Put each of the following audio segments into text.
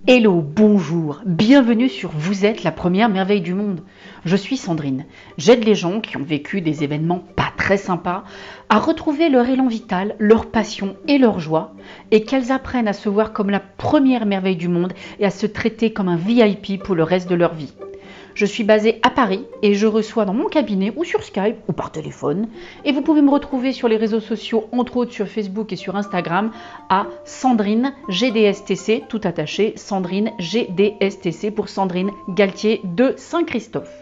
Hello, bonjour, bienvenue sur Vous êtes la première merveille du monde. Je suis Sandrine. J'aide les gens qui ont vécu des événements pas très sympas à retrouver leur élan vital, leur passion et leur joie, et qu'elles apprennent à se voir comme la première merveille du monde et à se traiter comme un VIP pour le reste de leur vie. Je suis basée à Paris et je reçois dans mon cabinet ou sur Skype ou par téléphone. Et vous pouvez me retrouver sur les réseaux sociaux, entre autres sur Facebook et sur Instagram, à Sandrine GDSTC, tout attaché, Sandrine GDSTC pour Sandrine Galtier de Saint-Christophe.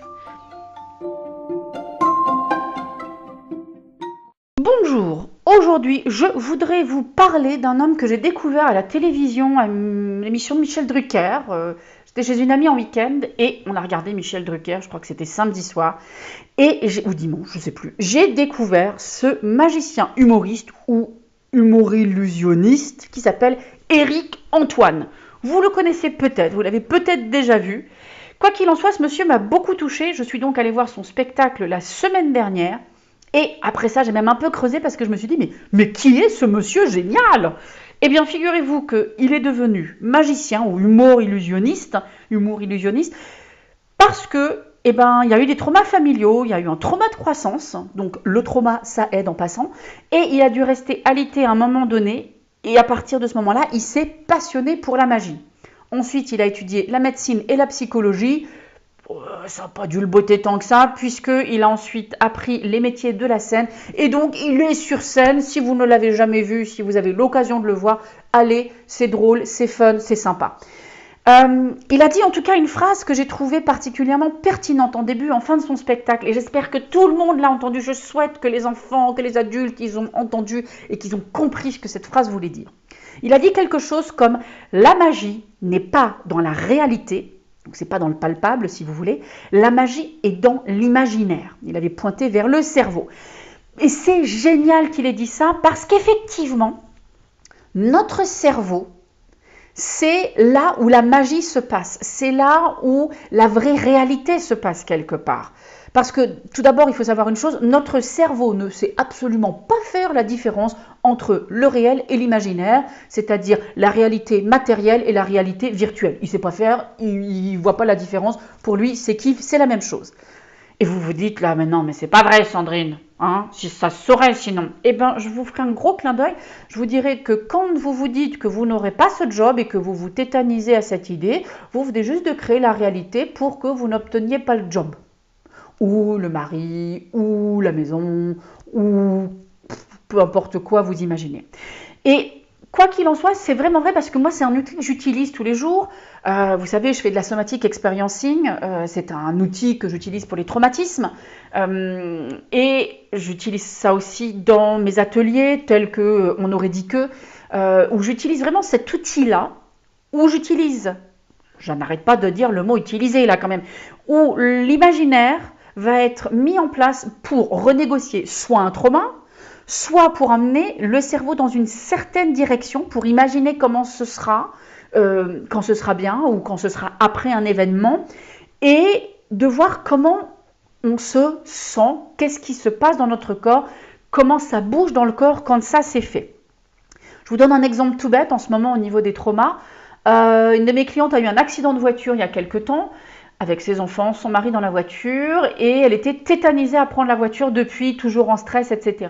Bonjour, aujourd'hui je voudrais vous parler d'un homme que j'ai découvert à la télévision, à l'émission de Michel Drucker. J'étais chez une amie en week-end et on a regardé Michel Drucker, je crois que c'était samedi soir, ou dimanche, je ne sais plus. J'ai découvert ce magicien humoriste ou humor-illusionniste qui s'appelle Éric Antoine. Vous le connaissez peut-être, vous l'avez peut-être déjà vu. Quoi qu'il en soit, ce monsieur m'a beaucoup touchée. Je suis donc allée voir son spectacle la semaine dernière. Et après ça, j'ai même un peu creusé parce que je me suis dit, mais qui est ce monsieur génial? Eh bien, figurez-vous qu'il est devenu magicien ou humour-illusionniste parce que, il y a eu des traumas familiaux, il y a eu un trauma de croissance, donc le trauma, ça aide en passant, et il a dû rester alité à un moment donné, et à partir de ce moment-là, il s'est passionné pour la magie. Ensuite, il a étudié la médecine et la psychologie. Ça n'a pas dû le botter tant que ça, puisqu'il a ensuite appris les métiers de la scène. Et donc, il est sur scène. Si vous ne l'avez jamais vu, si vous avez l'occasion de le voir, allez, c'est drôle, c'est fun, c'est sympa. Il a dit en tout cas une phrase que j'ai trouvée particulièrement pertinente en fin de son spectacle. Et j'espère que tout le monde l'a entendu. Je souhaite que les enfants, que les adultes, ils ont entendu et qu'ils ont compris ce que cette phrase voulait dire. Il a dit quelque chose comme « La magie n'est pas dans la réalité ». Donc c'est pas dans le palpable si vous voulez, la magie est dans l'imaginaire. Il avait pointé vers le cerveau. Et c'est génial qu'il ait dit ça parce qu'effectivement, notre cerveau, c'est là où la magie se passe, c'est là où la vraie réalité se passe quelque part. Parce que tout d'abord, il faut savoir une chose, notre cerveau ne sait absolument pas faire la différence entre le réel et l'imaginaire, c'est-à-dire la réalité matérielle et la réalité virtuelle. Il ne sait pas faire, il ne voit pas la différence. Pour lui, c'est kiff, c'est la même chose. Et vous vous dites là, mais non, mais c'est pas vrai, Sandrine. Hein, si ça se saurait sinon. Eh bien, je vous ferai un gros clin d'œil. Je vous dirai que quand vous vous dites que vous n'aurez pas ce job et que vous vous tétanisez à cette idée, vous venez juste de créer la réalité pour que vous n'obteniez pas le job. Ou le mari, ou la maison, ou peu importe quoi vous imaginez. Et quoi qu'il en soit, c'est vraiment vrai parce que moi, c'est un outil que j'utilise tous les jours. Vous savez, je fais de la somatic experiencing. C'est un outil que j'utilise pour les traumatismes. Et j'utilise ça aussi dans mes ateliers, tels que On aurait dit que, où j'utilise vraiment cet outil-là, où je n'arrête pas de dire le mot utiliser là quand même, où l'imaginaire va être mis en place pour renégocier soit un trauma, soit pour amener le cerveau dans une certaine direction, pour imaginer comment ce sera, quand ce sera bien ou quand ce sera après un événement, et de voir comment on se sent, qu'est-ce qui se passe dans notre corps, comment ça bouge dans le corps quand ça c'est fait. Je vous donne un exemple tout bête en ce moment au niveau des traumas. Une de mes clientes a eu un accident de voiture il y a quelque temps, avec ses enfants, son mari dans la voiture, et elle était tétanisée à prendre la voiture depuis, toujours en stress, etc.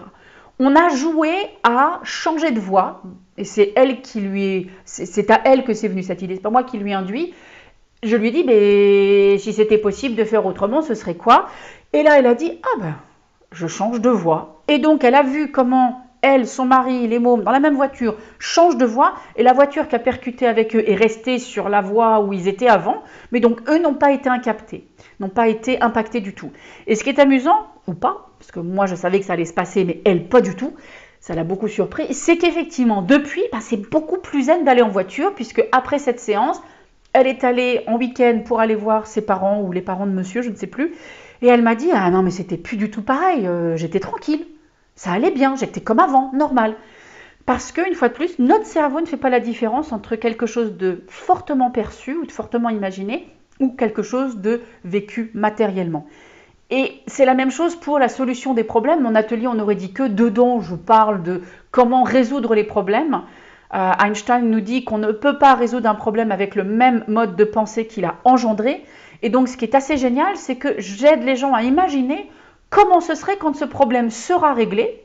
On a joué à changer de voix, et c'est à elle que c'est venu cette idée, c'est pas moi qui lui ai induit. Je lui ai dit, mais si c'était possible de faire autrement, ce serait quoi? Et là, elle a dit, ah ben, je change de voix. Et donc, elle a vu comment elle, son mari, les mômes, dans la même voiture, changent de voie, et la voiture qui a percuté avec eux est restée sur la voie où ils étaient avant, mais donc eux n'ont pas été incaptés, n'ont pas été impactés du tout. Et ce qui est amusant, ou pas, parce que moi je savais que ça allait se passer, mais elle pas du tout, ça l'a beaucoup surpris, c'est qu'effectivement, depuis, c'est beaucoup plus zen d'aller en voiture, puisque après cette séance, elle est allée en week-end pour aller voir ses parents, ou les parents de monsieur, je ne sais plus, et elle m'a dit, ah non mais c'était plus du tout pareil, j'étais tranquille. Ça allait bien, j'étais comme avant, normal. Parce qu'une fois de plus, notre cerveau ne fait pas la différence entre quelque chose de fortement perçu ou de fortement imaginé ou quelque chose de vécu matériellement. Et c'est la même chose pour la solution des problèmes. Mon atelier, on aurait dit que dedans, je parle de comment résoudre les problèmes. Einstein nous dit qu'on ne peut pas résoudre un problème avec le même mode de pensée qu'il a engendré. Et donc, ce qui est assez génial, c'est que j'aide les gens à imaginer comment ce serait quand ce problème sera réglé.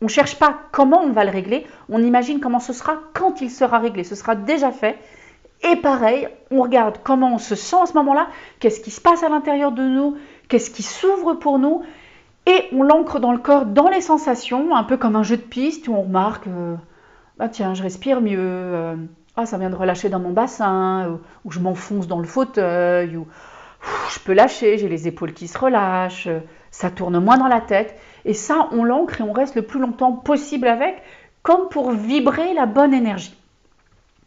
On ne cherche pas comment on va le régler, on imagine comment ce sera quand il sera réglé. Ce sera déjà fait. Et pareil, on regarde comment on se sent à ce moment-là, qu'est-ce qui se passe à l'intérieur de nous, qu'est-ce qui s'ouvre pour nous, et on l'ancre dans le corps, dans les sensations, un peu comme un jeu de piste où on remarque, tiens, je respire mieux, ça vient de relâcher dans mon bassin, ou je m'enfonce dans le fauteuil, ou je peux lâcher, j'ai les épaules qui se relâchent, ça tourne moins dans la tête, et ça, on l'ancre et on reste le plus longtemps possible avec, comme pour vibrer la bonne énergie.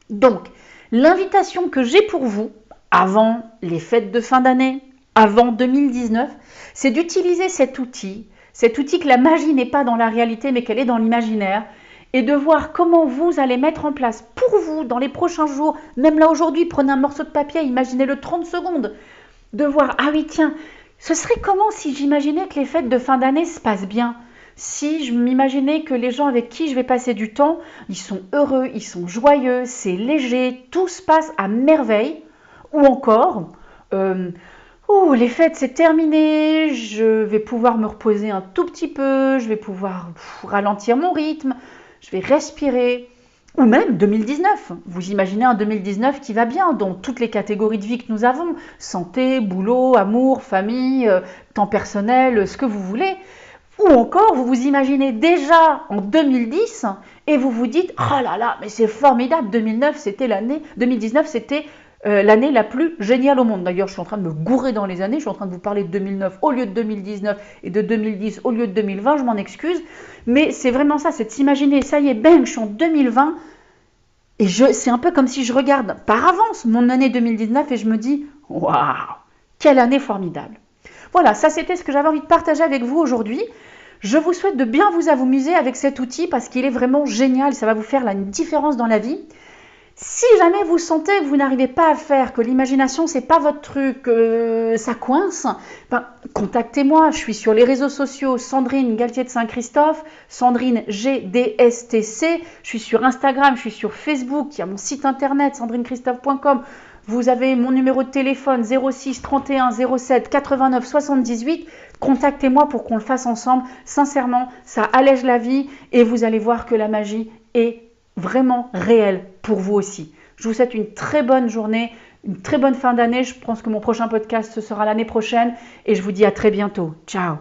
Donc, l'invitation que j'ai pour vous, avant les fêtes de fin d'année, avant 2019, c'est d'utiliser cet outil que la magie n'est pas dans la réalité mais qu'elle est dans l'imaginaire, et de voir comment vous allez mettre en place pour vous dans les prochains jours, même là aujourd'hui, prenez un morceau de papier, imaginez-le 30 secondes, de voir, ah oui tiens, ce serait comment si j'imaginais que les fêtes de fin d'année se passent bien ? Si je m'imaginais que les gens avec qui je vais passer du temps, ils sont heureux, ils sont joyeux, c'est léger, tout se passe à merveille. Ou encore, les fêtes c'est terminé, je vais pouvoir me reposer un tout petit peu, je vais pouvoir ralentir mon rythme, je vais respirer. Ou même 2019, vous imaginez un 2019 qui va bien dans toutes les catégories de vie que nous avons, santé, boulot, amour, famille, temps personnel, ce que vous voulez. Ou encore, vous vous imaginez déjà en 2010 et vous vous dites « Oh là là, mais c'est formidable, 2019 c'était l'année la plus géniale au monde. » D'ailleurs, je suis en train de me gourer dans les années, je suis en train de vous parler de 2009 au lieu de 2019 et de 2010 au lieu de 2020, je m'en excuse. Mais c'est vraiment ça, c'est de s'imaginer, ça y est, bang, je suis en 2020 et c'est un peu comme si je regarde par avance mon année 2019 et je me dis « Waouh, quelle année formidable !» Voilà, ça c'était ce que j'avais envie de partager avec vous aujourd'hui. Je vous souhaite de bien vous amuser avec cet outil parce qu'il est vraiment génial, ça va vous faire une différence dans la vie. Si jamais vous sentez que vous n'arrivez pas à faire, que l'imagination c'est pas votre truc, ça coince, contactez-moi, je suis sur les réseaux sociaux Sandrine Galtier de Saint-Christophe, Sandrine GDSTC, je suis sur Instagram, je suis sur Facebook, il y a mon site internet sandrinechristophe.com. Vous avez mon numéro de téléphone 06 31 07 89 78. Contactez-moi pour qu'on le fasse ensemble. Sincèrement, ça allège la vie et vous allez voir que la magie est vraiment réelle pour vous aussi. Je vous souhaite une très bonne journée, une très bonne fin d'année. Je pense que mon prochain podcast ce sera l'année prochaine et je vous dis à très bientôt. Ciao.